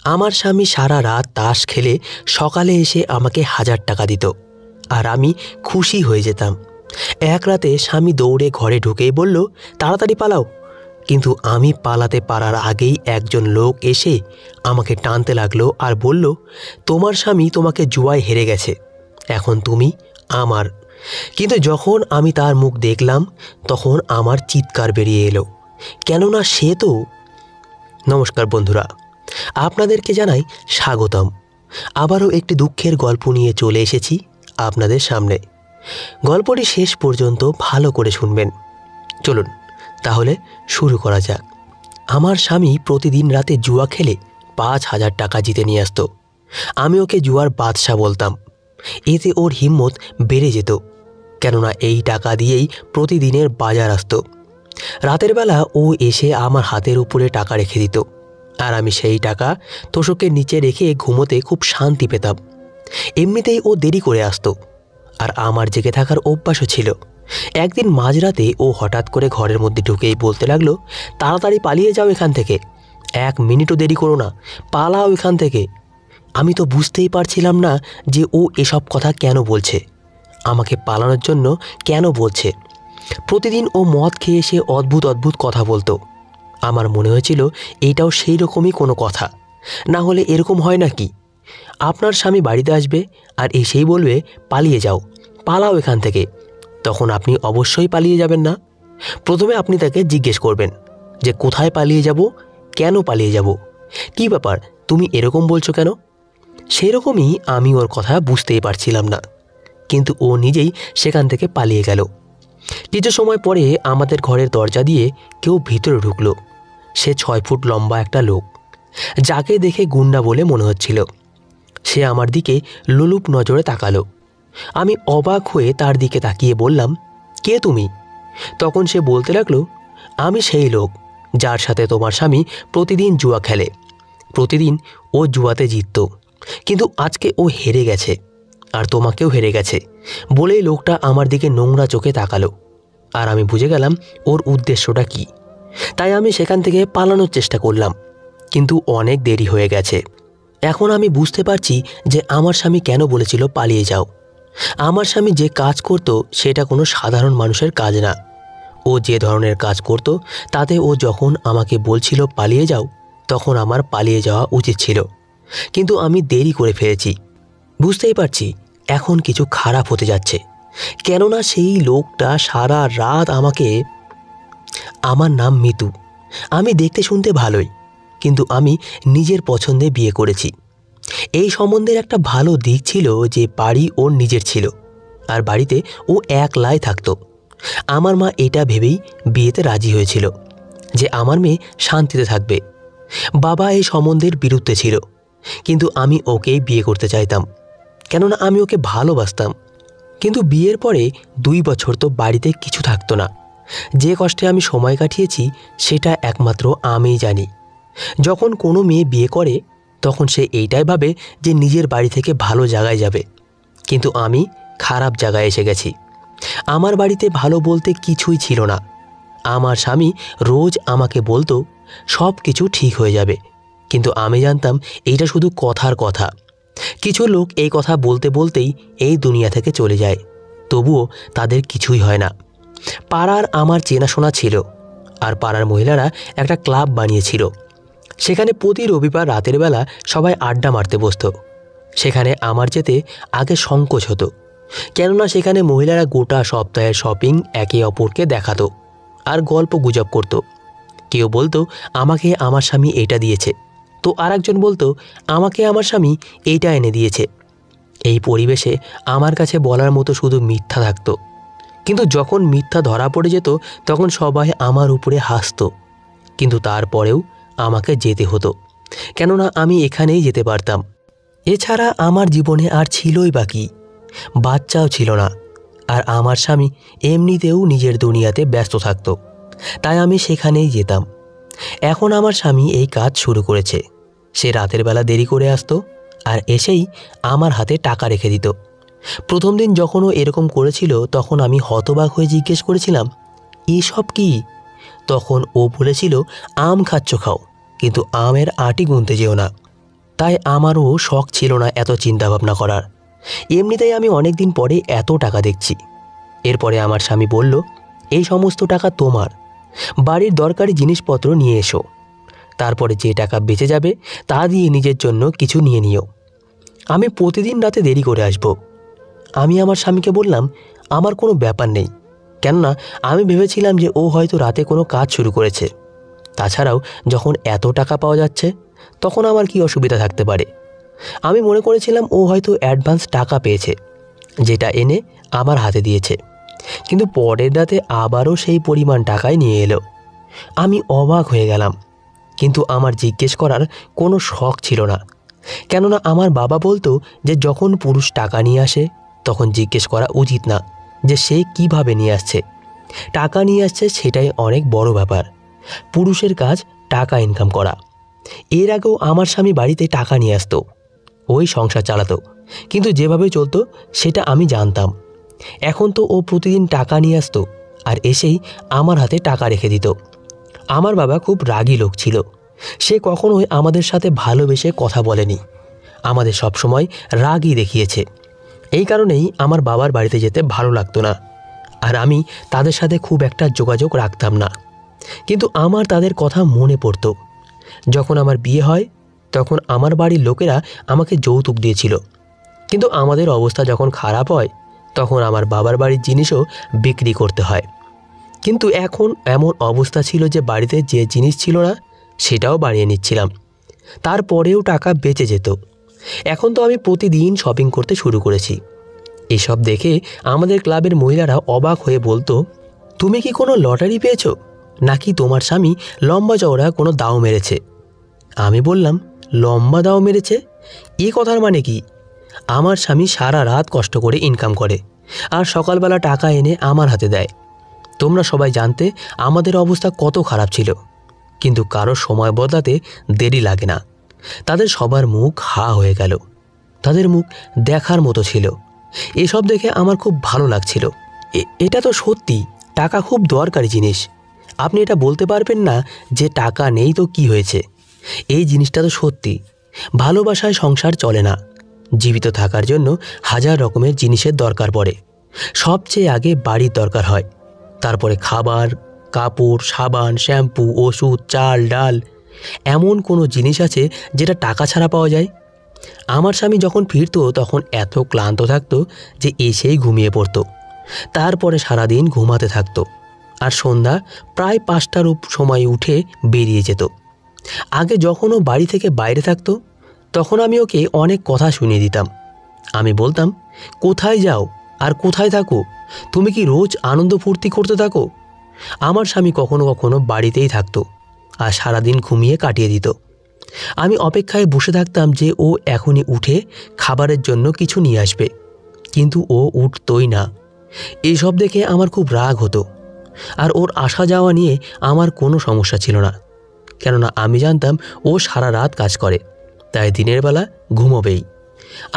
আমার স্বামী সারা রাত তাস খেলে সকালে এসে আমাকে 1000 টাকা দিত, আর আমি খুশি হয়ে যেতাম। এক রাতে স্বামী দৌড়ে ঘরে ঢুকেই বলল, তাড়াতাড়ি পালাও। কিন্তু আমি পালাতে পারার আগেই একজন লোক এসে আমাকে টানতে লাগলো আর বলল, তোমার স্বামী তোমাকে জুয়ায় হেরে গেছে, এখন তুমি আমার। কিন্তু যখন আমি তার মুখ দেখলাম তখন আমার চিৎকার বেরিয়ে এলো, কেননা সে তো। নমস্কার বন্ধুরা, আপনাদেরকে জানাই স্বাগতম। আবারও একটি দুঃখের গল্প নিয়ে চলে এসেছি আপনাদের সামনে। গল্পটি শেষ পর্যন্ত ভালো করে শুনবেন। চলুন তাহলে শুরু করা যাক। আমার স্বামী প্রতিদিন রাতে জুয়া খেলে 5000 টাকা জিতে নিয়ে আসতো। আমি ওকে জুয়ার বাদশা বলতাম। এতে ওর হিম্মত বেড়ে যেত, কেননা এই টাকা দিয়েই প্রতিদিনের বাজার আসতো। রাতের বেলা ও এসে আমার হাতের উপরে টাকা রেখে দিত, আর আমি সেই টাকা তোশকের নিচে রেখে ঘুমোতে খুব শান্তি পেতাম। এমনিতেই ও দেরি করে আসতো, আর আমার জেগে থাকার অভ্যাসও ছিল। একদিন মাঝরাতে ও হঠাৎ করে ঘরের মধ্যে ঢুকেই বলতে লাগলো, তাড়াতাড়ি পালিয়ে যাও এখান থেকে, 1 মিনিটও দেরি করো না, পালাও এখান থেকে। আমি তো বুঝতেই পারছিলাম না যে ও এসব কথা কেন বলছে, আমাকে পালানোর জন্য কেন বলছে। প্রতিদিন ও মদ খেয়ে এসে অদ্ভুত অদ্ভুত কথা বলতো। আমার মনে হয়েছিল এইটাও সেই রকমই কোনো কথা, না হলে এরকম হয় নাকি? আপনার স্বামী বাড়িতে আসবে আর এসেই বলবে, পালিয়ে যাও, পালাও এখান থেকে, তখন আপনি অবশ্যই পালিয়ে যাবেন না? প্রথমে আপনি তাকে জিজ্ঞেস করবেন যে কোথায় পালিয়ে যাব, কেন পালিয়ে যাব, কী ব্যাপার, তুমি এরকম বলছো কেন? সেই রকমই আমি ওর কথা বুঝতেই পারছিলাম না, কিন্তু ও নিজেই সেখান থেকে পালিয়ে গেল। কিছু সময় পরে আমাদের ঘরের দরজা দিয়ে কেউ ভিতরে ঢুকলো। সে 6 ফুট লম্বা একটা লোক, যাকে দেখে গুন্ডা বলে মনে হচ্ছিল। সে আমার দিকে লোলুপ নজরে তাকালো। আমি অবাক হয়ে তার দিকে তাকিয়ে বললাম, কে তুমি? তখন সে বলতে লাগলো, আমি সেই লোক যার সাথে তোমার স্বামী প্রতিদিন জুয়া খেলে। প্রতিদিন ও জুয়াতে জিতত, কিন্তু আজকে ও হেরে গেছে, আর তোমাকেও হেরে গেছে বলেই লোকটা আমার দিকে নোংরা চোখে তাকালো। আর আমি বুঝে গেলাম ওর উদ্দেশ্যটা কি। তাই আমি সেখান থেকে পালানোর চেষ্টা করলাম, কিন্তু অনেক দেরি হয়ে গেছে। এখন আমি বুঝতে পারছি যে আমার স্বামী কেন বলেছিল পালিয়ে যাও। আমার স্বামী যে কাজ করত সেটা কোনো সাধারণ মানুষের কাজ না। ও যে ধরনের কাজ করত তাতে ও যখন আমাকে বলছিল পালিয়ে যাও, তখন আমার পালিয়ে যাওয়া উচিত ছিল, কিন্তু আমি দেরি করে ফেলেছি। বুঝতেই পারছি এখন কিছু খারাপ হতে যাচ্ছে, কেননা সেই লোকটা সারা রাত আমাকে। আমার নাম মিতু। আমি দেখতে শুনতে ভালোই, কিন্তু আমি নিজের পছন্দে বিয়ে করেছি। এই সম্বন্ধের একটা ভালো দিক ছিল যে বাড়ি ওর নিজের ছিল, আর বাড়িতে ও একলাই থাকতো। আমার মা এটা ভেবেই বিয়েতে রাজি হয়েছিল যে আমার মেয়ে শান্তিতে থাকবে। বাবা এই সম্বন্ধের বিরুদ্ধে ছিল, কিন্তু আমি ওকেই বিয়ে করতে চাইতাম, কেননা আমি ওকে ভালোবাসতাম। কিন্তু বিয়ের পরে 2 বছর তো বাড়িতে কিছু থাকতো না। যে কষ্টে আমি সময় কাটিয়েছি সেটা একমাত্র আমিই জানি। যখন কোনো মেয়ে বিয়ে করে তখন সে এইটাই ভাবে যে নিজের বাড়ি থেকে ভালো জায়গায় যাবে, কিন্তু আমি খারাপ জায়গায় এসে গেছি। আমার বাড়িতে ভালো বলতে কিছুই ছিল না। আমার স্বামী রোজ আমাকে বলতো সব কিছু ঠিক হয়ে যাবে, কিন্তু আমি জানতাম এইটা শুধু কথার কথা। কিছু লোক এই কথা বলতে বলতেই এই দুনিয়া থেকে চলে যায়, তবুও তাদের কিছুই হয় না। পাড়ার আমার চেনাশোনা ছিল, আর পাড়ার মহিলারা একটা ক্লাব বানিয়েছিল। সেখানে প্রতি রবিবার রাতের বেলা সবাই আড্ডা মারতে বসত। সেখানে আমার যেতে আগে সংকোচ হতো, কেননা সেখানে মহিলারা গোটা সপ্তাহের শপিং একে অপরকে দেখাতো আর গল্প গুজব করত। কেউ বলতো আমাকে আমার স্বামী এইটা দিয়েছে, তো আরেকজন বলতো আমাকে আমার স্বামী এইটা এনে দিয়েছে। এই পরিবেশে আমার কাছে বলার মতো শুধু মিথ্যা থাকতো, কিন্তু যখন মিথ্যা ধরা পড়ে যেত তখন সবাই আমার উপরে হাসতো। কিন্তু তারপরেও আমাকে যেতে হতো, কেননা আমি এখানেই যেতে পারতাম। এছাড়া আমার জীবনে আর ছিলই বাকি, বাচ্চাও ছিল না, আর আমার স্বামী এমনিতেও নিজের দুনিয়াতে ব্যস্ত থাকতো, তাই আমি সেখানেই যেতাম। এখন আমার স্বামী এই কাজ শুরু করেছে। সে রাতের বেলা দেরি করে আসতো আর এসেই আমার হাতে টাকা রেখে দিত। প্রথম দিন যখন ও এরকম করেছিল তখন আমি হতবাক হয়ে জিজ্ঞেস করেছিলাম, এসব কি? তখন ও বলেছিল, আম খাচ্ছ খাও, কিন্তু আমের আটি গুনতে যেও না। তাই আমারও শখ ছিল না এত চিন্তাভাবনা করার। এমনিতেই আমি অনেক দিন পরে এত টাকা দেখছি। এরপরে আমার স্বামী বলল, এই সমস্ত টাকা তোমার, বাড়ির দরকারি জিনিসপত্র নিয়ে এসো, তারপরে যে টাকা বেঁচে যাবে তা দিয়ে নিজের জন্য কিছু নিয়ে নিও। আমি প্রতিদিন রাতে দেরি করে আসব। আমি আমার স্বামীকে বললাম, আমার কোনো ব্যাপার নেই, কেননা আমি ভেবেছিলাম যে ও হয়তো রাতে কোনো কাজ শুরু করেছে। তাছাড়াও যখন এত টাকা পাওয়া যাচ্ছে তখন আমার কি অসুবিধা থাকতে পারে। আমি মনে করেছিলাম ও হয়তো অ্যাডভান্স টাকা পেয়েছে, যেটা এনে আমার হাতে দিয়েছে। কিন্তু পরের রাতে আবারও সেই পরিমাণ টাকাই নিয়ে এলো। আমি অবাক হয়ে গেলাম, কিন্তু আমার জিজ্ঞেস করার কোনো শখ ছিল না, কেননা আমার বাবা বলতো যে যখন পুরুষ টাকা নিয়ে আসে তখন জিজ্ঞেস করা উচিত না যে সে কিভাবে নিয়ে আসছে। টাকা নিয়ে আসছে সেটাই অনেক বড় ব্যাপার। পুরুষের কাজ টাকা ইনকাম করা। এর আগেও আমার স্বামী বাড়িতে টাকা নিয়ে আসতো, ওই সংসার চালাতো, কিন্তু যেভাবে চলতো সেটা আমি জানতাম। এখন তো ও প্রতিদিন টাকা নিয়ে আসতো আর এসেই আমার হাতে টাকা রেখে দিত। আমার বাবা খুব রাগী লোক ছিল। সে কখনোই আমাদের সাথে ভালোবেসে কথা বলেনি, আমাদের সবসময় রাগই দেখিয়েছে। এই কারণেই আমার বাবার বাড়িতে যেতে ভালো লাগতো না, আর আমি তাদের সাথে খুব একটা যোগাযোগ রাখতাম না। কিন্তু আমার তাদের কথা মনে পড়তো। যখন আমার বিয়ে হয় তখন আমার বাড়ির লোকেরা আমাকে যৌতুক দিয়েছিল, কিন্তু আমাদের অবস্থা যখন খারাপ হয় তখন আমার বাবার বাড়ির জিনিসও বিক্রি করতে হয়। কিন্তু এখন এমন অবস্থা ছিল যে বাড়িতে যে জিনিস ছিল না সেটাও বানিয়ে নিচ্ছিলাম, তারপরেও টাকা বেঁচে যেত। এখন তো আমি প্রতিদিন শপিং করতে শুরু করেছি। এসব দেখে আমাদের ক্লাবের মহিলারা অবাক হয়ে বলতো, তুমি কি কোনো লটারি পেয়েছো, নাকি তোমার স্বামী লম্বা চওড়া কোনো দাও মেরেছে? আমি বললাম, লম্বা দাও মেরেছে? এ কথার মানে কি? আমার স্বামী সারা রাত কষ্ট করে ইনকাম করে আর সকালবেলা টাকা এনে আমার হাতে দেয়। তোমরা সবাই জানতে আমাদের অবস্থা কত খারাপ ছিল, কিন্তু কারো সময় বদলাতে দেরি লাগে না। তাদের সবার মুখ হা হয়ে গেল, তাদের মুখ দেখার মতো ছিল। এসব দেখে আমার খুব ভালো লাগছিল। এটা তো সত্যি টাকা খুব দরকারি জিনিস। আপনি এটা বলতে পারবেন না যে টাকা নেই তো কি হয়েছে। এই জিনিসটা তো সত্যি। ভালোবাসায় সংসার চলে না। জীবিত থাকার জন্য হাজার রকমের জিনিসের দরকার পড়ে। সবচেয়ে আগে বাড়ির দরকার হয়, তারপরে খাবার, কাপড়, সাবান, শ্যাম্পু, ওষুধ, চাল, ডাল। এমন কোনো জিনিস আছে যেটা টাকা ছাড়া পাওয়া যায়? আমার স্বামী যখন ফিরতো তখন এত ক্লান্ত থাকতো যে এসেই ঘুমিয়ে পড়তো। তারপরে সারাদিন ঘুমাতে থাকতো আর সন্ধ্যা প্রায় 5টার সময় উঠে বেরিয়ে যেত। আগে যখন ও বাড়ি থেকে বাইরে থাকতো তখন আমি ওকে অনেক কথা শুনিয়ে দিতাম। আমি বলতাম, কোথায় যাও আর কোথায় থাকো? তুমি কি রোজ আনন্দ ফুর্তি করতে থাকো? আমার স্বামী কখনো কখনো বাড়িতেই থাকতো আর সারাদিন ঘুমিয়ে কাটিয়ে দিত। আমি অপেক্ষায় বসে থাকতাম যে ও এখনই উঠে খাবারের জন্য কিছু নিয়ে আসবে, কিন্তু ও উঠতই না। এইসব দেখে আমার খুব রাগ হতো। আর ওর আসা যাওয়া নিয়ে আমার কোনো সমস্যা ছিল না, কেননা আমি জানতাম ও সারা রাত কাজ করে, তাই দিনের বেলা ঘুমোবেই।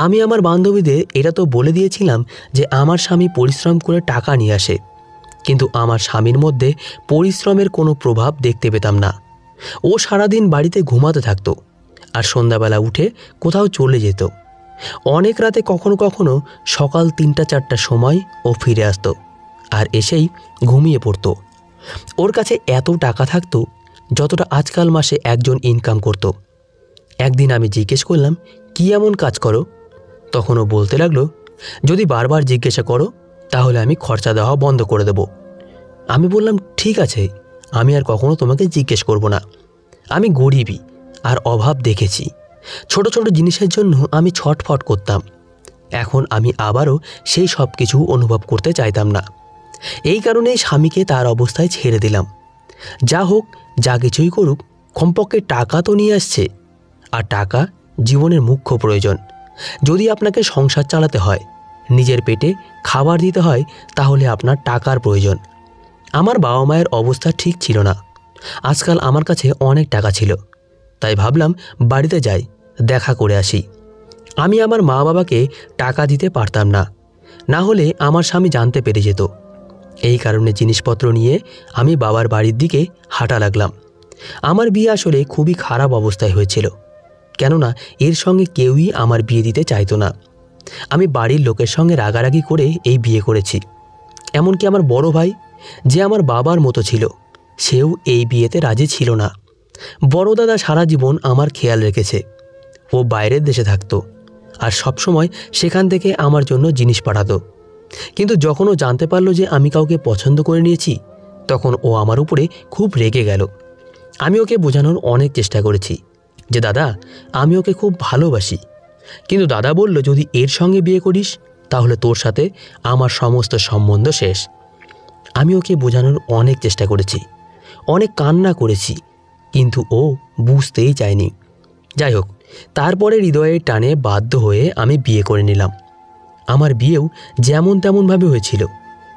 আমি আমার বান্ধবীদের এটা তো বলে দিয়েছিলাম যে আমার স্বামী পরিশ্রম করে টাকা নিয়ে আসে, কিন্তু আমার স্বামীর মধ্যে পরিশ্রমের কোনো প্রভাব দেখতে পেতাম না। ও সারাদিন বাড়িতে ঘুমাতে থাকতো আর সন্ধ্যাবেলা উঠে কোথাও চলে যেত। অনেক রাতে কখনো কখনো সকাল 3টা-4টার সময় ও ফিরে আসতো আর এসেই ঘুমিয়ে পড়তো। ওর কাছে এত টাকা থাকতো যতটা আজকাল মাসে একজন ইনকাম করত। একদিন আমি জিজ্ঞেস করলাম, কি এমন কাজ করো? তখন ও বলতে লাগলো, যদি বারবার জিজ্ঞাসা করো তাহলে আমি খরচা দেওয়া বন্ধ করে দেব। আমি বললাম, ঠিক আছে, আমি আর কখনো তোমাকে জিজ্ঞেস করব না। আমি গরিবই আর অভাব দেখেছি। ছোট ছোট জিনিসের জন্য আমি ছটফট করতাম। এখন আমি আবারও সেই সব কিছু অনুভব করতে চাইতাম না। এই কারণেই স্বামীকে তার অবস্থায় ছেড়ে দিলাম। যা হোক, যা কিছুই করুক, কমপক্ষে টাকা তো নিয়ে আসছে, আর টাকা জীবনের মুখ্য প্রয়োজন। যদি আপনাকে সংসার চালাতে হয়, নিজের পেটে খাবার দিতে হয়, তাহলে আপনার টাকার প্রয়োজন। আমার বাবা মায়ের অবস্থা ঠিক ছিল না। আজকাল আমার কাছে অনেক টাকা ছিল, তাই ভাবলাম বাড়িতে যাই, দেখা করে আসি। আমি আমার মা বাবাকে টাকা দিতে পারতাম না, না হলে আমার স্বামী জানতে পেরে যেত। এই কারণে জিনিসপত্র নিয়ে আমি বাবার বাড়ির দিকে হাঁটা লাগলাম। আমার বিয়ে আসলে খুবই খারাপ অবস্থায় হয়েছিল, কেননা এর সঙ্গে কেউই আমার বিয়ে দিতে চাইতো না। আমি বাড়ির লোকের সঙ্গে রাগারাগি করে এই বিয়ে করেছি। এমনকি আমার বড় ভাই, যে আমার বাবার মতো ছিল, সেও এই বিয়েতে রাজি ছিল না। বড় দাদা সারা জীবন আমার খেয়াল রেখেছে। ও বাইরের দেশে থাকতো আর সবসময় সেখান থেকে আমার জন্য জিনিস পাঠাতো। কিন্তু যখন ও জানতে পারলো যে আমি কাউকে পছন্দ করে নিয়েছি, তখন ও আমার উপরে খুব রেগে গেল। আমি ওকে বোঝানোর অনেক চেষ্টা করেছি যে দাদা, আমি ওকে খুব ভালোবাসি। কিন্তু দাদা বলল, যদি এর সঙ্গে বিয়ে করিস তাহলে তোর সাথে আমার সমস্ত সম্বন্ধ শেষ। আমি ওকে বোঝানোর অনেক চেষ্টা করেছি, অনেক কান্না করেছি, কিন্তু ও বুঝতেই চায়নি। যাই হোক, তারপরে হৃদয়ের টানে বাধ্য হয়ে আমি বিয়ে করে নিলাম। আমার বিয়েও যেমন তেমনভাবে হয়েছিল।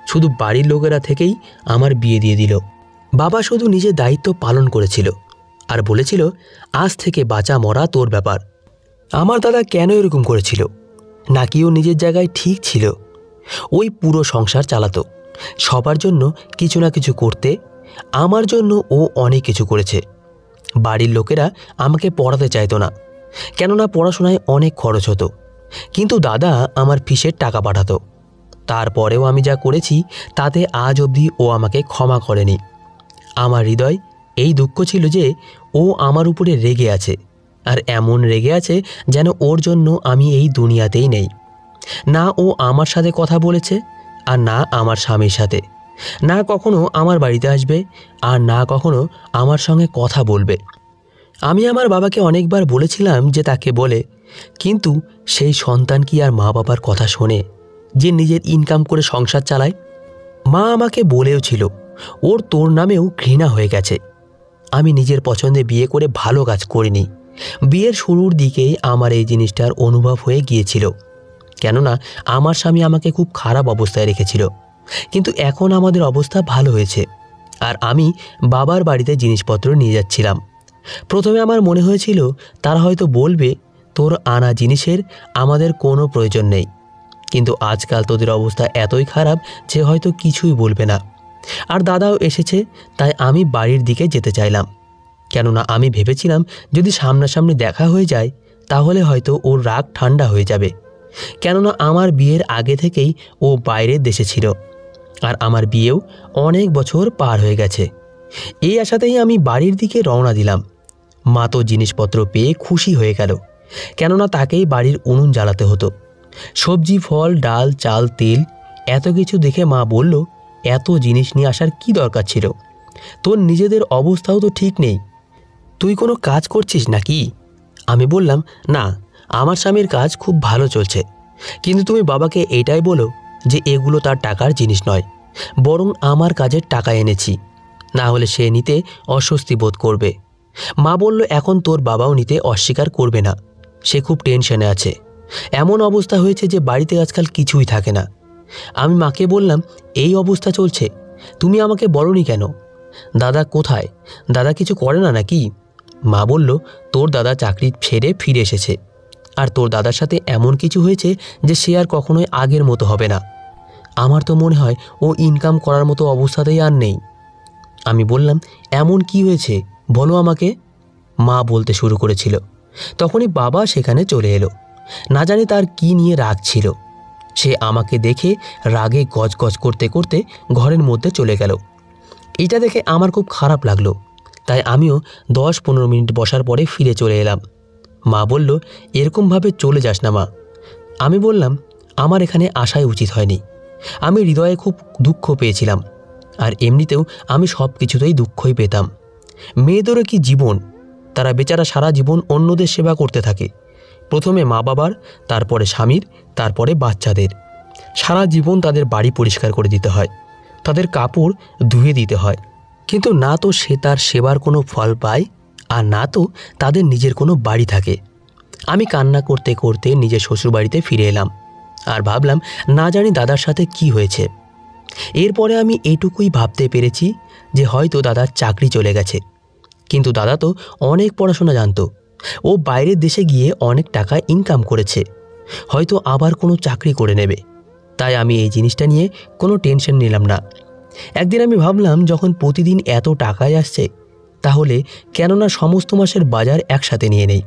শুধু বাড়ির লোকেরা থেকেই আমার বিয়ে দিয়ে দিল। বাবা শুধু নিজের দায়িত্ব পালন করেছিল আর বলেছিল, আজ থেকে বাঁচা মরা তোর ব্যাপার। আমার দাদা কেন এরকম করেছিল? নাকি ও নিজের জায়গায় ঠিক ছিল? ওই পুরো সংসার চালাতো, সবার জন্য কিছু না কিছু করতে। আমার জন্য ও অনেক কিছু করেছে। বাড়ির লোকেরা আমাকে পড়াতে চাইতো না, কেননা পড়াশোনায় অনেক খরচ হতো। কিন্তু দাদা আমার ফিসের টাকা পাঠাতো। তারপরেও আমি যা করেছি তাতে আজ অবধি ও আমাকে ক্ষমা করেনি। আমার হৃদয় এই দুঃখ ছিল যে ও আমার উপরে রেগে আছে, আর এমন রেগে আছে যেন ওর জন্য আমি এই দুনিয়াতেই নেই। না ও আমার সাথে কথা বলেছে, আর না আমার স্বামীর সাথে, না কখনো আমার বাড়িতে আসবে, আর না কখনো আমার সঙ্গে কথা বলবে। আমি আমার বাবাকে অনেকবার বলেছিলাম যে তাকে বলে, কিন্তু সেই সন্তান কি আর মা বাবার কথা শোনে, যে নিজের ইনকাম করে সংসার চালায়? মা আমাকে বলেও ছিল, ওর তোর নামেও ঘৃণা হয়ে গেছে। আমি নিজের পছন্দে বিয়ে করে ভালো কাজ করিনি। বিয়ের শুরুর দিকেই আমার এই জিনিসটার অনুভব হয়ে গিয়েছিল, কেননা আমার স্বামী আমাকে খুব খারাপ অবস্থায় রেখেছিল। কিন্তু এখন আমাদের অবস্থা ভালো হয়েছে, আর আমি বাবার বাড়িতে জিনিসপত্র নিয়ে যাচ্ছিলাম। প্রথমে আমার মনে হয়েছিল তারা হয়তো বলবে, তোর আনা জিনিসের আমাদের কোনো প্রয়োজন নেই। কিন্তু আজকাল তোদের অবস্থা এতই খারাপ যে হয়তো কিছুই বলবে না। আর দাদাও এসেছে, তাই আমি বাড়ির দিকে যেতে চাইলাম। কেননা আমি ভেবেছিলাম যদি সামনাসামনি দেখা হয়ে যায় তাহলে হয়তো ওর রাগ ঠান্ডা হয়ে যাবে। কেননা আমার বিয়ের আগে থেকেই ও বাইরের দেশে ছিল, আর আমার বিয়েও অনেক বছর পার হয়ে গেছে। এই আশাতেই আমি বাড়ির দিকে রওনা দিলাম। মা তো জিনিসপত্র পেয়ে খুশি হয়ে গেল, কেননা তাকেই বাড়ির উনুন জ্বালাতে হতো। সবজি, ফল, ডাল, চাল, তেল এত কিছু দেখে মা বলল, এত জিনিস নিয়ে আসার কি দরকার ছিল? তোর নিজেদের অবস্থাও তো ঠিক নেই, তুই কোনো কাজ করছিস নাকি? আমি বললাম, না, আমার স্বামীর কাজ খুব ভালো চলছে। কিন্তু তুমি বাবাকে এটাই বলো যে এগুলো তার টাকার জিনিস নয়, বরং আমার কাজের টাকা এনেছি, না হলে সে নিতে অস্বস্তি বোধ করবে। মা বলল, এখন তোর বাবাও নিতে অস্বীকার করবে না, সে খুব টেনশনে আছে। এমন অবস্থা হয়েছে যে বাড়িতে আজকাল কিছুই থাকে না। আমি মাকে বললাম, এই অবস্থা চলছে, তুমি আমাকে বলোনি কেন? দাদা কোথায়? দাদা কিছু করে না নাকি? মা বলল, তোর দাদা চাকরি ছেড়ে ফিরে এসেছে, আর তোর দাদার সাথে এমন কিছু হয়েছে যে সে আর কখনোই আগের মতো হবে না। আমার তো মনে হয় ও ইনকাম করার মতো অবস্থাতেই আর নেই। আমি বললাম, এমন কি হয়েছে বলো আমাকে। মা বলতে শুরু করেছিল, তখনই বাবা সেখানে চলে এলো। না জানি তার কি নিয়ে রাগ ছিল। সে আমাকে দেখে রাগে গজগজ করতে করতে ঘরের মধ্যে চলে গেল। এটা দেখে আমার খুব খারাপ লাগলো, তাই আমিও 10-15 মিনিট বসার পরে ফিরে চলে এলাম। মা বলল, এরকমভাবে চলে যাস না মা। আমি বললাম, আমার এখানে আসাই উচিত হয়নি। আমি হৃদয়ে খুব দুঃখ পেয়েছিলাম, আর এমনিতেও আমি সব কিছুতেই দুঃখই পেতাম। মেয়েদেরও কি জীবন, তারা বেচারা সারা জীবন অন্যদের সেবা করতে থাকে। প্রথমে মা বাবার, তারপরে স্বামীর, তারপরে বাচ্চাদের। সারা জীবন তাদের বাড়ি পরিষ্কার করে দিতে হয়, তাদের কাপড় ধুয়ে দিতে হয়। কিন্তু না তো সে তার সেবার কোনো ফল পায়, আর না তো তাদের নিজের কোনো বাড়ি থাকে। আমি কান্না করতে করতে নিজের শ্বশুরবাড়িতে ফিরে এলাম, আর ভাবলাম না জানি দাদার সাথে কি হয়েছে। এরপরে আমি এইটুকুই ভাবতে পেরেছি যে হয়তো দাদার চাকরি চলে গেছে। কিন্তু দাদা তো অনেক পড়াশোনা জানতো, ও বাইরের দেশে গিয়ে অনেক টাকা ইনকাম করেছে, হয়তো আবার কোনো চাকরি করে নেবে। তাই আমি এই জিনিসটা নিয়ে কোনো টেনশন নিলাম না। একদিন আমি ভাবলাম, যখন প্রতিদিন এত টাকাই আসছে, তাহলে কেননা সমস্ত মাসের বাজার একসাথে নিয়ে নেই।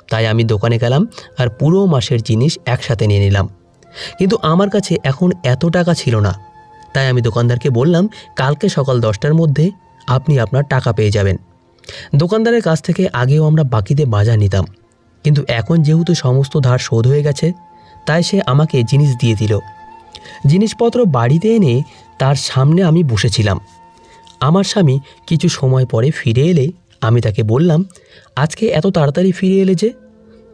তাই আমি দোকানে গেলাম আর পুরো মাসের জিনিস একসাথে নিয়ে নিলাম। কিন্তু আমার কাছে এখন এত টাকা ছিল না। তাই আমি দোকানদারকে বললাম, কালকে সকাল 10টার মধ্যে আপনি আপনার টাকা পেয়ে যাবেন। দোকানদারের কাছ থেকে আগেও আমরা বাকিতে বাজার নিতাম, কিন্তু এখন যেহেতু সমস্ত ধার শোধ হয়ে গেছে, তাই সে আমাকে জিনিস দিয়ে দিল। জিনিসপত্র বাড়িতে এনে তার সামনে আমি বসেছিলাম। আমার স্বামী কিছু সময় পরে ফিরে এলে আমি তাকে বললাম, আজকে এত তাড়াতাড়ি ফিরে এলে যে?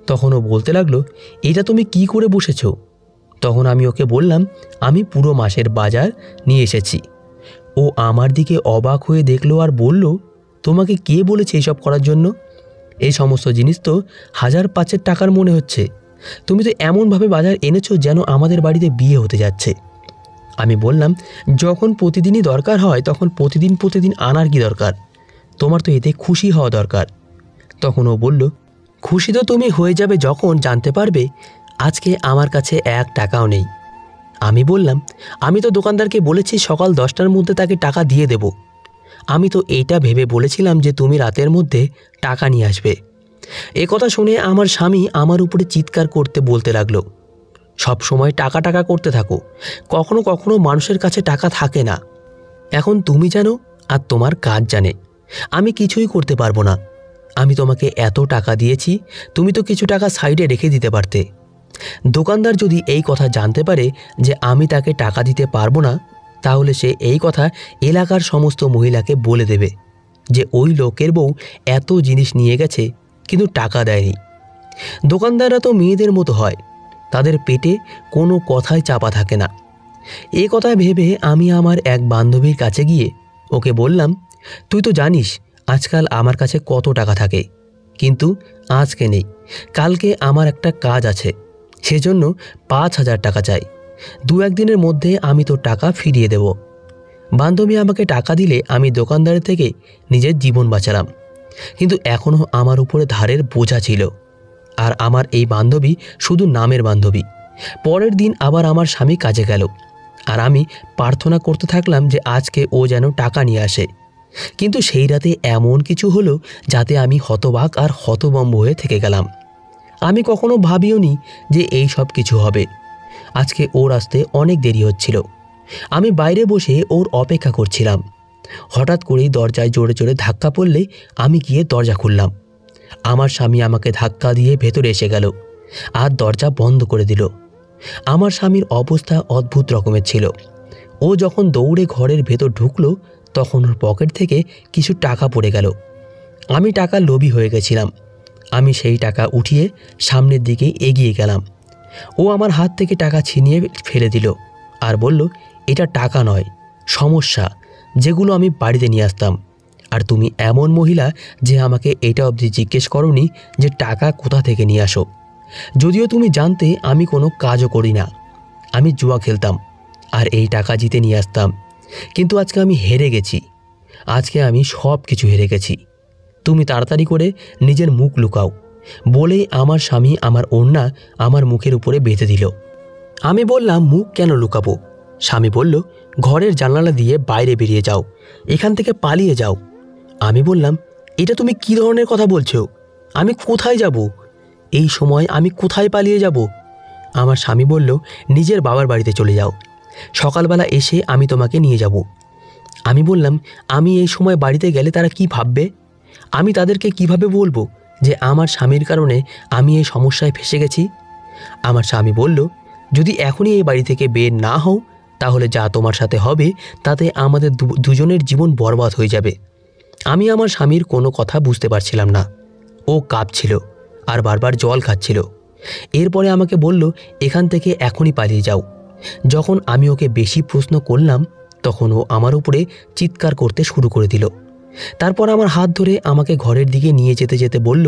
তখন ও বলতে লাগলো, এটা তুমি কি করে বসেছ? তখন আমি ওকে বললাম, আমি পুরো মাসের বাজার নিয়ে এসেছি। ও আমার দিকে অবাক হয়ে দেখলো আর বলল, তোমাকে কে বলেছে এইসব করার জন্য? এই সমস্ত জিনিস তো 1000-5 টাকার মনে হচ্ছে। তুমি তো এমনভাবে বাজার এনেছো যেন আমাদের বাড়িতে বিয়ে হতে যাচ্ছে। আমি বললাম, যখন প্রতিদিনই দরকার হয় তখন প্রতিদিন প্রতিদিন আনার কি দরকার? তোমার তো এতে খুশি হওয়া দরকার। তখন ও বলল, খুশি তো তুমি হয়ে যাবে যখন জানতে পারবে আজকে আমার কাছে 1 টাকাও নেই। আমি বললাম, আমি তো দোকানদারকে বলেছি সকাল 10টার মধ্যে তাকে টাকা দিয়ে দেব। আমি তো এইটা ভেবে বলেছিলাম যে তুমি রাতের মধ্যে টাকা নিয়ে আসবে। এ কথা শুনে আমার স্বামী আমার উপরে চিৎকার করতে বলতে লাগলো, সব সময় টাকা টাকা করতে থাকো, কখনো কখনো মানুষের কাছে টাকা থাকে না। এখন তুমি জানো আর তোমার কাজ জানে, আমি কিছুই করতে পারবো না। আমি তোমাকে এত টাকা দিয়েছি, তুমি তো কিছু টাকা সাইডে রেখে দিতে পারতে। দোকানদার যদি এই কথা জানতে পারে যে আমি তাকে টাকা দিতে পারবো না, তাহলে সে এই কথা এলাকার সমস্ত মহিলাকে বলে দেবে যে ওই লোকের বউ এত জিনিস নিয়ে গেছে কিন্তু টাকা দেয়নি। দোকানদাররা তো মেয়েদের মতো হয়, তাদের পেটে কোনো কথাই চাপা থাকে না। এই কথা ভেবে আমি আমার এক বান্ধবীর কাছে গিয়ে ওকে বললাম, তুই তো জানিস আজকাল আমার কাছে কত টাকা থাকে, কিন্তু আজকে নেই। কালকে আমার একটা কাজ আছে, সেজন্য 5000 টাকা চাই। 2-1 দিনের মধ্যে আমি তোর টাকা ফিরিয়ে দেব। বান্ধবী আমাকে টাকা দিলে আমি দোকানদারের থেকে নিজের জীবন বাঁচালাম, কিন্তু এখনও আমার উপরে ধারের বোঝা ছিল। আর আমার এই বান্ধবী শুধু নামের বান্ধবী। পরের দিন আবার আমার স্বামী কাজে গেল, আর আমি প্রার্থনা করতে থাকলাম যে আজকে ও যেন টাকা নিয়ে আসে। কিন্তু সেই রাতে এমন কিছু হলো যাতে আমি হতবাক আর হতভম্ব হয়ে থেকে গেলাম। আমি কখনো ভাবিও নি যে এই সব কিছু হবে। আজকে ওর আসতে অনেক দেরি হচ্ছিল। আমি বাইরে বসে ওর অপেক্ষা করছিলাম। হঠাৎ করেই দরজায় জোরে জোরে ধাক্কা পড়লে আমি গিয়ে দরজা খুললাম। আমার স্বামী আমাকে ধাক্কা দিয়ে ভেতরে এসে গেল আর দরজা বন্ধ করে দিল। আমার স্বামীর অবস্থা অদ্ভুত রকমের ছিল। ও যখন দৌড়ে ঘরের ভেতর ঢুকলো তখন ওর পকেট থেকে কিছু টাকা পড়ে গেল। আমি টাকা লোভী হয়ে গেছিলাম। আমি সেই টাকা উঠিয়ে সামনের দিকে এগিয়ে গেলাম। ও আমার হাত থেকে টাকা ছিনিয়ে ফেলে দিল আর বলল, এটা টাকা নয়, সমস্যা, যেগুলো আমি বাড়িতে নিয়ে আসতাম। আর তুমি এমন মহিলা যে আমাকে এটা অবধি জিজ্ঞেস করোনি যে টাকা কোথা থেকে নিয়ে আসো। যদিও তুমি জানতে আমি কোনো কাজও করি না, আমি জুয়া খেলতাম আর এই টাকা জিতে নিয়ে আসতাম। কিন্তু আজকে আমি হেরে গেছি। আজকে আমি সব কিছু হেরে গেছি। তুমি তাড়াতাড়ি করে নিজের মুখ লুকাও, বলেই আমার স্বামী আমার ওড়না আমার মুখের উপরে বেঁধে দিল। আমি বললাম, মুখ কেন লুকাবো? স্বামী বলল, ঘরের জানালা দিয়ে বাইরে বেরিয়ে যাও, এখান থেকে পালিয়ে যাও। আমি বললাম, এটা তুমি কী ধরনের কথা বলছো? আমি কোথায় যাব? এই সময় আমি কোথায় পালিয়ে যাব? আমার স্বামী বলল, নিজের বাবার বাড়িতে চলে যাও, সকালবেলা এসে আমি তোমাকে নিয়ে যাব। আমি বললাম, আমি এই সময় বাড়িতে গেলে তারা কি ভাববে? আমি তাদেরকে কিভাবে বলবো যে আমার স্বামীর কারণে আমি এই সমস্যায় ফেসে গেছি? আমার স্বামী বলল, যদি এখনই এই বাড়ি থেকে বের না হও তাহলে যা তোমার সাথে হবে তাতে আমাদের দুজনের জীবন বরবাদ হয়ে যাবে। আমি আমার স্বামীর কোনো কথা বুঝতে পারছিলাম না। ও কাঁপছিল আর বারবার জল খাচ্ছিল। এরপরে আমাকে বলল, এখান থেকে এখনই পালিয়ে যাও। যখন আমি ওকে বেশি প্রশ্ন করলাম তখন ও আমার উপরে চিৎকার করতে শুরু করে দিল। তারপর আমার হাত ধরে আমাকে ঘরের দিকে নিয়ে যেতে যেতে বলল,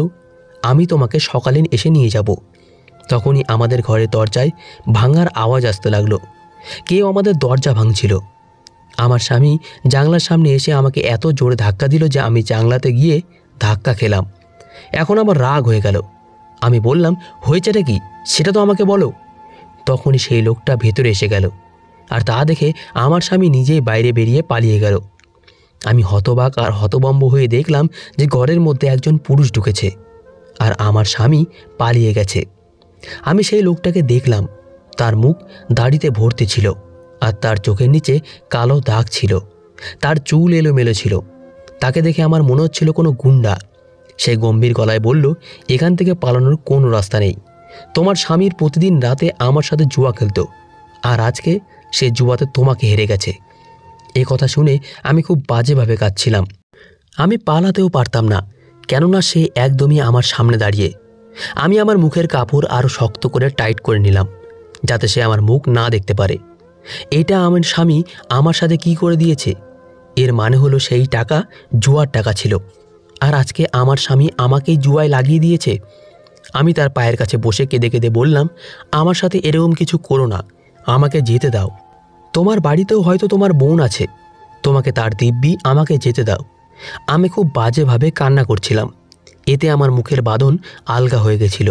আমি তোমাকে সকালে এসে নিয়ে যাব। তখনই আমাদের ঘরের দরজায় ভাঙার আওয়াজ আসতে লাগলো। কেউ আমাদের দরজা ভাঙছিল। আমার স্বামী জানলার সামনে এসে আমাকে এত জোরে ধাক্কা দিল যে আমি জানলাতে গিয়ে ধাক্কা খেলাম। এখন আমার রাগ হয়ে গেল। আমি বললাম, হয়েছেটা কি সেটা তো আমাকে বলো। তখনই সেই লোকটা ভেতরে এসে গেল আর তা দেখে আমার স্বামী নিজেই বাইরে বেরিয়ে পালিয়ে গেল। আমি হতবাক আর হতভম্ব হয়ে দেখলাম যে ঘরের মধ্যে একজন পুরুষ ঢুকেছে আর আমার স্বামী পালিয়ে গেছে। আমি সেই লোকটাকে দেখলাম। তার মুখ দাড়িতে ভর্তি ছিল আর তার চোখের নিচে কালো দাগ ছিল। তার চুল এলোমেলো ছিল। তাকে দেখে আমার মনে হচ্ছিল কোনো গুন্ডা। সে গম্ভীর গলায় বলল, এখান থেকে পালানোর কোনো রাস্তা নেই। তোমার স্বামীর প্রতিদিন রাতে আমার সাথে জুয়া খেলতো, আর আজকে সে জুয়াতে তোমাকে হেরে গেছে। এই কথা শুনে আমি খুব বাজেভাবে কাঁদছিলাম। আমি পালাতেও পারতাম না, কেননা সে একদমই আমার সামনে দাঁড়িয়ে। আমি আমার মুখের কাপড় আরও শক্ত করে টাইট করে নিলাম, যাতে সে আমার মুখ না দেখতে পারে। এটা আমার স্বামী আমার সাথে কি করে দিয়েছে? এর মানে হলো সেই টাকা জুয়ার টাকা ছিল, আর আজকে আমার স্বামী আমাকেই জুয়ায় লাগিয়ে দিয়েছে। আমি তার পায়ের কাছে বসে কেঁদে কেঁদে বললাম, আমার সাথে এরকম কিছু করো না, আমাকে যেতে দাও। তোমার বাড়িতেও হয়তো তোমার বোন আছে, তোমাকে তার দিব্যি, আমাকে যেতে দাও। আমি খুব বাজেভাবে কান্না করছিলাম। এতে আমার মুখের বাঁধন আলগা হয়ে গেছিল।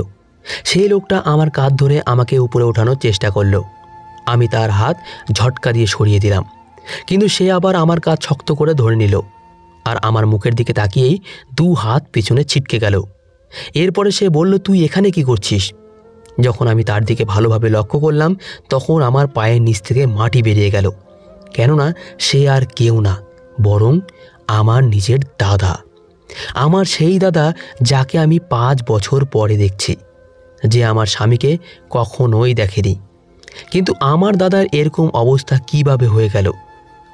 সেই লোকটা আমার কাঁধ ধরে আমাকে উপরে ওঠানোর চেষ্টা করল। আমি তার হাত ঝটকা দিয়ে সরিয়ে দিলাম, কিন্তু সে আবার আমার কাঁধ শক্ত করে ধরে নিল আর আমার মুখের দিকে তাকিয়েই 2 হাত পেছনে ছিটকে গেল। এরপরে সে বলল, তুই এখানে কি করছিস? যখন আমি তার দিকে ভালোভাবে লক্ষ্য করলাম, তখন আমার পায়ের নিচ থেকে মাটি বেরিয়ে গেল, কেননা সে আর কেউ না, বরং আমার নিজের দাদা। আমার সেই দাদা, যাকে আমি 5 বছর পরে দেখছি, যে আমার স্বামীকে কখনোই দেখেনি। কিন্তু আমার দাদার এরকম অবস্থা কিভাবে হয়ে গেল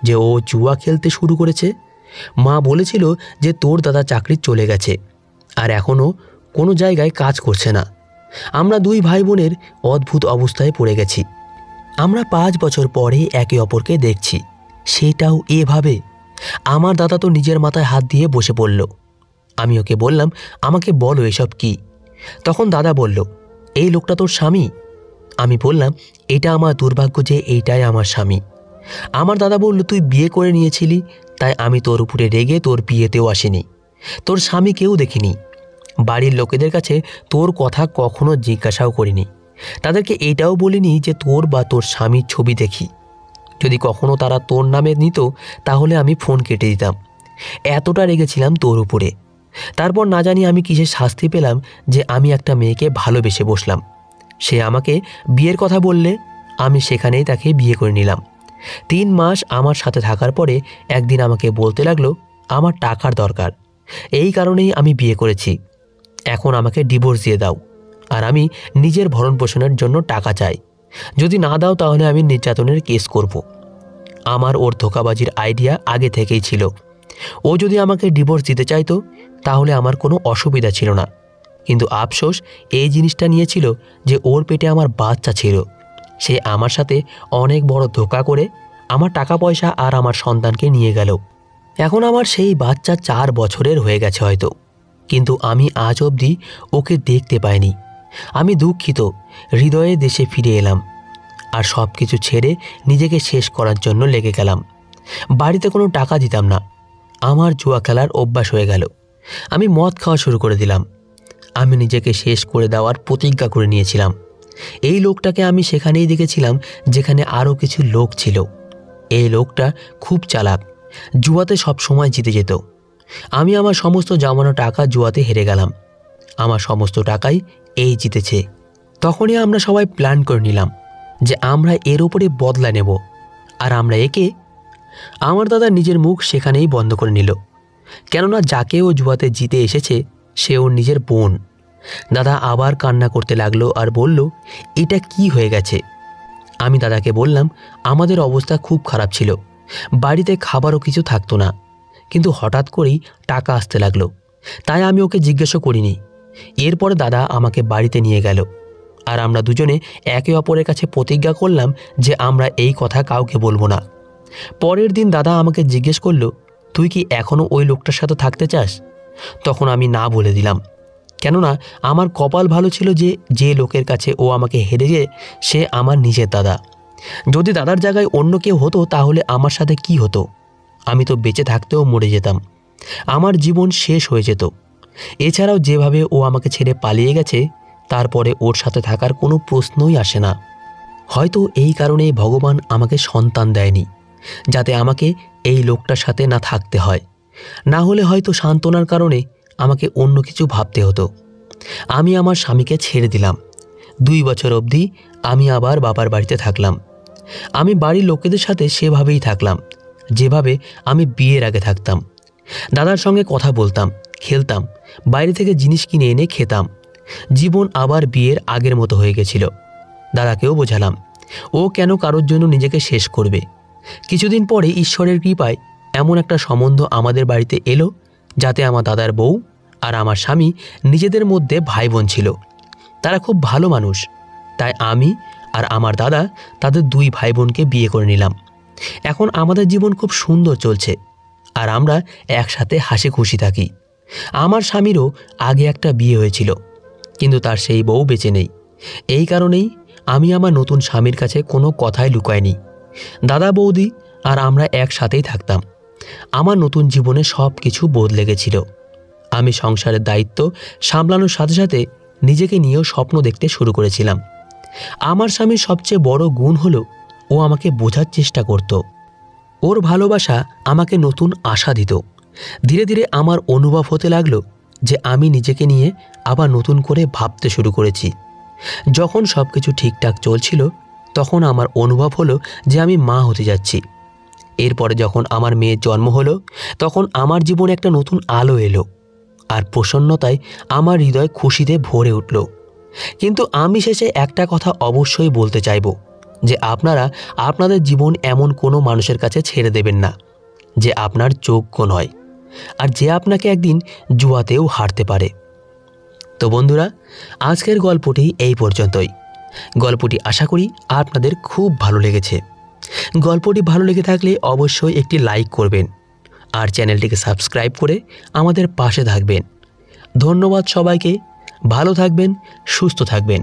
যে ও জুয়া খেলতে শুরু করেছে? মা বলেছিল যে তোর দাদা চাকরি চলে গেছে আর এখনও কোনো জায়গায় কাজ করছে না। আমরা 2 ভাই বোনের অদ্ভুত অবস্থায় পড়ে গেছি। আমরা 5 বছর পরে একে অপরকে দেখছি, সেটাও এভাবে। আমার দাদা তো নিজের মাথায় হাত দিয়ে বসে পড়ল। আমি ওকে বললাম, আমাকে বলো এসব কি? তখন দাদা বলল, এই লোকটা তোর স্বামী? আমি বললাম, এটা আমার দুর্ভাগ্য যে এইটাই আমার স্বামী। আমার দাদা বলল, তুই বিয়ে করে নিয়েছিলি, তাই আমি তোর উপরে রেগে তোর বিয়েতেও আসিনি। তোর স্বামীকেও দেখিনি। বাড়ির লোকেদের কাছে তোর কথা কখনো জিজ্ঞাসাও করিনি। তাদেরকে এটাও বলিনি যে তোর বা তোর স্বামীর ছবি দেখি। যদি কখনো তারা তোর নামে নিত, তাহলে আমি ফোন কেটে দিতাম। এতটা রেগেছিলাম তোর উপরে। তারপর না জানি আমি কিসের শাস্তি পেলাম যে আমি একটা মেয়েকে ভালোবেসে বসলাম। সে আমাকে বিয়ের কথা বললে আমি সেখানেই তাকে বিয়ে করে নিলাম। 3 মাস আমার সাথে থাকার পরে একদিন আমাকে বলতে লাগলো, আমার টাকার দরকার, এই কারণেই আমি বিয়ে করেছি, এখন আমাকে ডিভোর্স দিয়ে দাও, আর আমি নিজের ভরণ পোষণের জন্য টাকা চাই। যদি না দাও তাহলে আমি নির্যাতনের কেস করব। আমার ওর ধোঁকাবাজির আইডিয়া আগে থেকেই ছিল। ও যদি আমাকে ডিভোর্স দিতে চাইতো তাহলে আমার কোনো অসুবিধা ছিল না, কিন্তু আফসোস এই জিনিসটা নিয়েছিল যে ওর পেটে আমার বাচ্চা ছিল। সে আমার সাথে অনেক বড় ধোঁকা করে আমার টাকা পয়সা আর আমার সন্তানকে নিয়ে গেল। এখন আমার সেই বাচ্চা 4 বছরের হয়ে গেছে হয়তো, কিন্তু আমি আজ অবধি ওকে দেখতে পাইনি। আমি দুঃখিত। হৃদয়ে দেশে ফিরে এলাম আর সব কিছু ছেড়ে নিজেকে শেষ করার জন্য লেগে গেলাম। বাড়িতে কোনো টাকা দিতাম না। আমার জুয়া খেলার অভ্যাস হয়ে গেল। আমি মদ খাওয়া শুরু করে দিলাম। আমি নিজেকে শেষ করে দেওয়ার প্রতিজ্ঞা করে নিয়েছিলাম। এই লোকটাকে আমি সেখানেই দেখেছিলাম যেখানে আরও কিছু লোক ছিল। এই লোকটা খুব চালাক, জুয়াতে সব সময় জিতে যেত। আমি আমার সমস্ত জমানো টাকা জুয়াতে হেরে গেলাম। আমার সমস্ত টাকাই এই জিতেছে। তখনই আমরা সবাই প্ল্যান করে নিলাম যে আমরা এর উপরে বদলা নেব, আর আমরা একে। আমার দাদা নিজের মুখ সেখানেই বন্ধ করে নিল, কেননা যাকে ও জুয়াতে জিতে এসেছে সে ওর নিজের বোন। দাদা আবার কান্না করতে লাগলো আর বলল, এটা কি হয়ে গেছে? আমি দাদাকে বললাম, আমাদের অবস্থা খুব খারাপ ছিল, বাড়িতে খাবারও কিছু থাকতো না, কিন্তু হঠাৎ করেই টাকা আসতে লাগলো, তাই আমি ওকে জিজ্ঞাসা করিনি। এরপরে দাদা আমাকে বাড়িতে নিয়ে গেল আর আমরা দুজনে একে অপরের কাছে প্রতিজ্ঞা করলাম যে আমরা এই কথা কাউকে বলবো না। পরের দিন দাদা আমাকে জিজ্ঞেস করলো, তুই কি এখনও ওই লোকটার সাথে থাকতে চাস? তখন আমি না বলে দিলাম, কেননা আমার কপাল ভালো ছিল যে যে লোকের কাছে ও আমাকে হেরে যে সে আমার নিজের দাদা। যদি দাদার জায়গায় অন্য কেউ হতো তাহলে আমার সাথে কি হতো? আমি তো বেঁচে থাকতেও মরে যেতাম, আমার জীবন শেষ হয়ে যেত। এছাড়াও যেভাবে ও আমাকে ছেড়ে পালিয়ে গেছে, তারপরে ওর সাথে থাকার কোনো প্রশ্নই আসে না। হয়তো এই কারণেই ভগবান আমাকে সন্তান দেয়নি, যাতে আমাকে এই লোকটার সাথে না থাকতে হয়। না হলে হয়তো সান্ত্বনার কারণে আমাকে অন্য কিছু ভাবতে হতো। আমি আমার স্বামীকে ছেড়ে দিলাম। 2 বছর অবধি আমি আবার বাবার বাড়িতে থাকলাম। আমি বাড়ির লোকেদের সাথে সেভাবেই থাকলাম, যেভাবে আমি বিয়ের আগে থাকতাম। দাদার সঙ্গে কথা বলতাম, খেলতাম, বাইরে থেকে জিনিস কিনে এনে খেতাম। জীবন আবার বিয়ের আগের মতো হয়ে গেছিল। দাদাকেও বোঝালাম ও কেন কারোর জন্য নিজেকে শেষ করবে। কিছুদিন পরে ঈশ্বরের কৃপায় এমন একটা সম্বন্ধ আমাদের বাড়িতে এলো, যাতে আমার দাদার বউ আর আমার স্বামী নিজেদের মধ্যে ভাই বোন ছিল। তারা খুব ভালো মানুষ। তাই আমি আর আমার দাদা তাদের 2 ভাই বোনকে বিয়ে করে নিলাম। এখন আমাদের জীবন খুব সুন্দর চলছে, আর আমরা একসাথে হাসি খুশি থাকি। আমার স্বামীরও আগে একটা বিয়ে হয়েছিল, কিন্তু তার সেই বউ বেঁচে নেই। এই কারণেই আমি আমার নতুন স্বামীর কাছে কোনো কথাই লুকাইনি। দাদা বৌদি আর আমরা একসাথেই থাকতাম। আমার নতুন জীবনে সব কিছু বদলে গেছিল। আমি সংসারের দায়িত্ব সামলানোর সাথে সাথে নিজেকে নিয়েও স্বপ্ন দেখতে শুরু করেছিলাম। আমার স্বামীর সবচেয়ে বড় গুণ হলো ও আমাকে বোঝার চেষ্টা করত। ওর ভালোবাসা আমাকে নতুন আশা দিত। ধীরে ধীরে আমার অনুভব হতে লাগলো যে আমি নিজেকে নিয়ে আবার নতুন করে ভাবতে শুরু করেছি। যখন সব কিছু ঠিকঠাক চলছিল, তখন আমার অনুভব হলো যে আমি মা হতে যাচ্ছি। এরপরে যখন আমার মেয়ের জন্ম হলো, তখন আমার জীবনে একটা নতুন আলো এলো, আর প্রসন্নতায় আমার হৃদয় খুশিতে ভরে উঠল। কিন্তু আমি শেষে একটা কথা অবশ্যই বলতে চাইব, যে আপনারা আপনাদের জীবন এমন কোনো মানুষের কাছে ছেড়ে দেবেন না যে আপনার যোগ্য নয়, আর যে আপনাকে একদিন জুয়াতেও হারতে পারে। তো বন্ধুরা, আজকের গল্পটি এই পর্যন্তই। গল্পটি আশা করি আপনাদের খুব ভালো লেগেছে। গল্পটি ভালো লেগে থাকলে অবশ্যই একটি লাইক করবেন, আর চ্যানেলটিকে সাবস্ক্রাইব করে আমাদের পাশে থাকবেন। ধন্যবাদ সবাইকে। ভালো থাকবেন, সুস্থ থাকবেন।